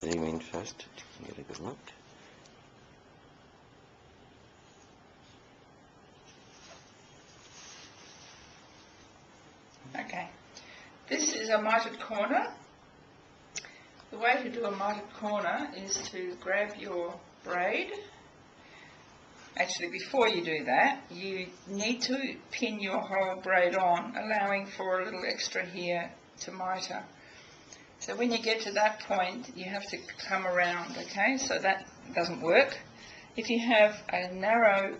Zoom in first to get a good look. Okay, this is a mitered corner. The way to do a mitered corner is to grab your braid. Actually, before you do that, you need to pin your whole braid on, allowing for a little extra here to miter. So when you get to that point, you have to come around, okay? So that doesn't work. If you have a narrow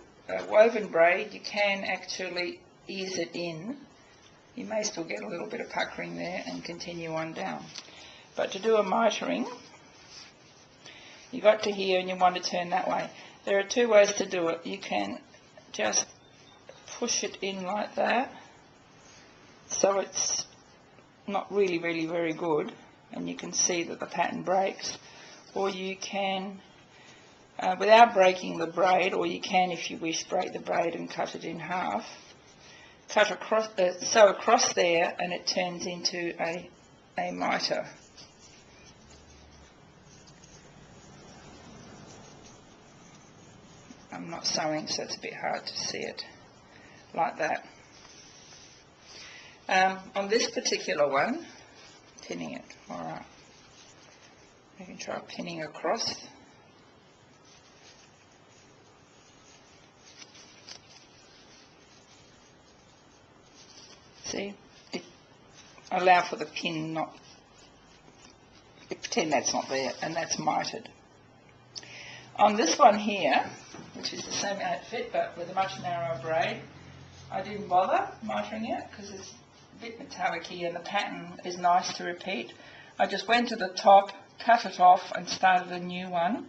woven braid, you can actually ease it in. You may still get a little bit of puckering there and continue on down. But to do a mitering, you got to here and you want to turn that way. There are two ways to do it. You can just push it in like that, so it's not really very good, and you can see that the pattern breaks. Or you can, without breaking the braid, or you can, if you wish, break the braid and cut it in half. Cut across, sew across there, and it turns into a miter. I'm not sewing, so it's a bit hard to see it like that. On this particular one, pinning it, alright. You can try pinning across. See, allow for the pin not, pretend that's not there, and that's mitered. On this one here, which is the same outfit but with a much narrower braid, I didn't bother mitering it because it's a bit metallic-y and the pattern is nice to repeat. I just went to the top, cut it off and started a new one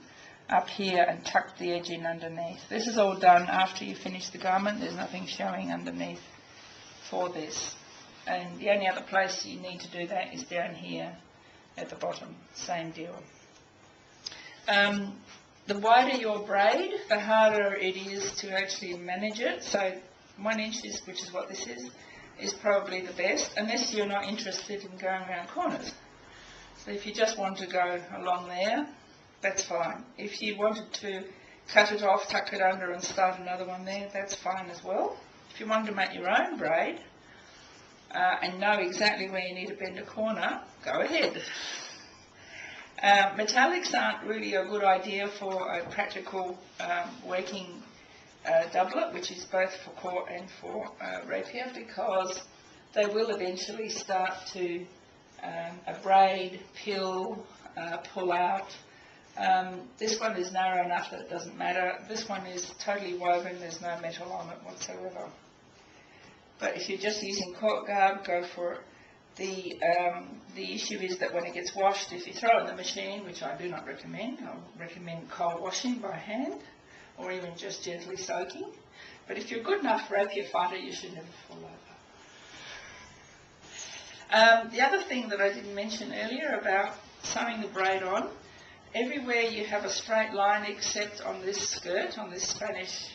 up here and tucked the edge in underneath. This is all done after you finish the garment. There's nothing showing underneath for this. And the only other place you need to do that is down here at the bottom. Same deal. The wider your braid, the harder it is to actually manage it. So 1 inch, which is what this is probably the best, unless you're not interested in going around corners. So if you just want to go along there, that's fine. If you wanted to cut it off, tuck it under and start another one there, that's fine as well. If you wanted to make your own braid and know exactly where you need to bend a corner, go ahead. Metallics aren't really a good idea for a practical working doublet, which is both for court and for rapier, because they will eventually start to abrade, pill, pull out. This one is narrow enough that it doesn't matter. This one is totally woven, there's no metal on it whatsoever. But if you're just using court garb, go for it. The issue is that when it gets washed, if you throw it in the machine, which I do not recommend, I recommend cold washing by hand or even just gently soaking. But if you're a good enough rapier fighter, you should never fall over. The other thing that I didn't mention earlier about sewing the braid on, everywhere you have a straight line except on this skirt, on this Spanish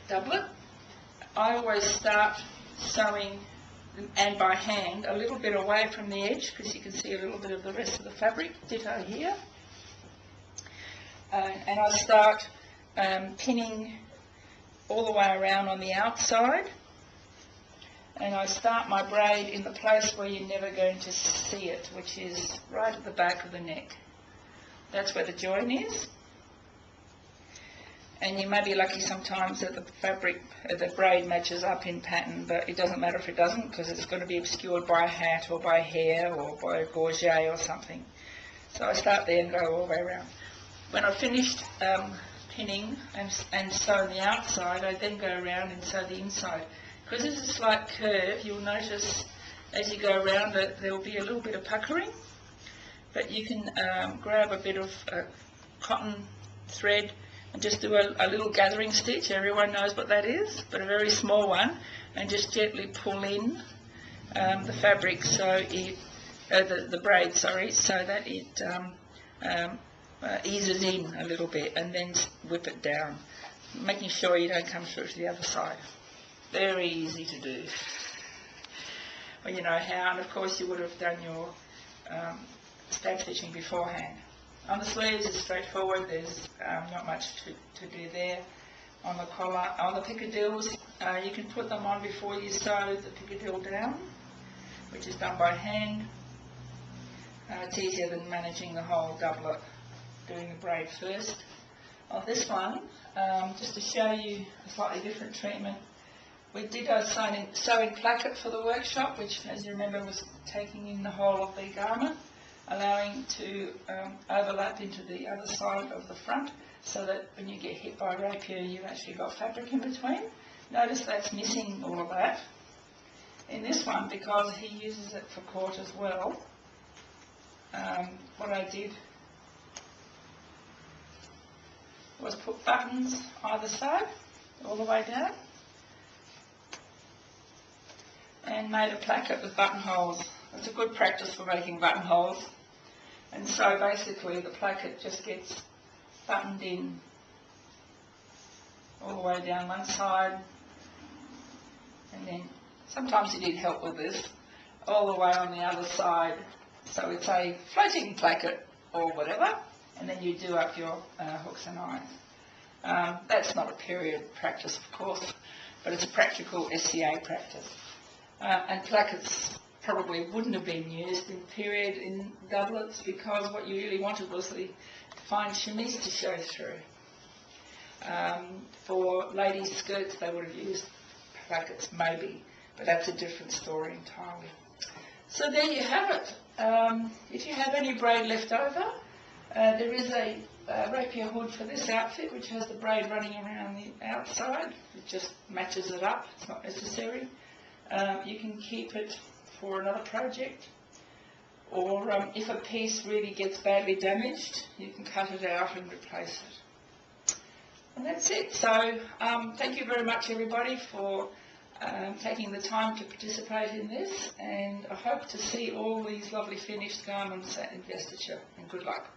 doublet, I always start sewing, and by hand, a little bit away from the edge, because you can see a little bit of the rest of the fabric, ditto here. And I start pinning all the way around on the outside, and I start my braid in the place where you're never going to see it, which is right at the back of the neck. That's where the join is. And you may be lucky sometimes that the fabric, the braid matches up in pattern, but it doesn't matter if it doesn't, because it's going to be obscured by a hat or by hair or by a gorget or something. So I start there and go all the way around. When I've finished pinning and sew the outside, I then go around and sew the inside. Because there's a slight curve, you'll notice as you go around that there will be a little bit of puckering, but you can grab a bit of cotton thread and just do a little gathering stitch. Everyone knows what that is, but a very small one, and just gently pull in the fabric, so it, the braid, sorry, so that it eases in a little bit, and then whip it down, making sure you don't come through to the other side. Very easy to do. Well, you know how, and of course you would have done your stab stitching beforehand. On the sleeves it's straightforward, there's not much to do there. On the collar, on the pickadilles, you can put them on before you sew the pickadill down, which is done by hand. It's easier than managing the whole doublet, doing the braid first. On this one, just to show you a slightly different treatment, we did a sewing placket for the workshop, which, as you remember, was taking in the whole of the garment, allowing to overlap into the other side of the front, so that when you get hit by a rapier, you've actually got fabric in between. Notice that's missing all of that. In this one, because he uses it for court as well, what I did was put buttons either side, all the way down, and made a placket with buttonholes. It's a good practice for making buttonholes. And so basically the placket just gets buttoned in all the way down one side, and then sometimes you need help with this, all the way on the other side. So it's a floating placket or whatever, and then you do up your hooks and eyes. That's not a period practice, of course, but it's a practical SCA practice. And plackets probably wouldn't have been used in period in doublets, because what you really wanted was the fine chemise to show through. For ladies' skirts they would have used plackets maybe, but that's a different story entirely. So there you have it. If you have any braid left over, there is a rapier hood for this outfit which has the braid running around the outside. It just matches it up, it's not necessary. You can keep it for another project, or if a piece really gets badly damaged, you can cut it out and replace it. And that's it. So thank you very much everybody for taking the time to participate in this, and I hope to see all these lovely finished garments at investiture, and good luck.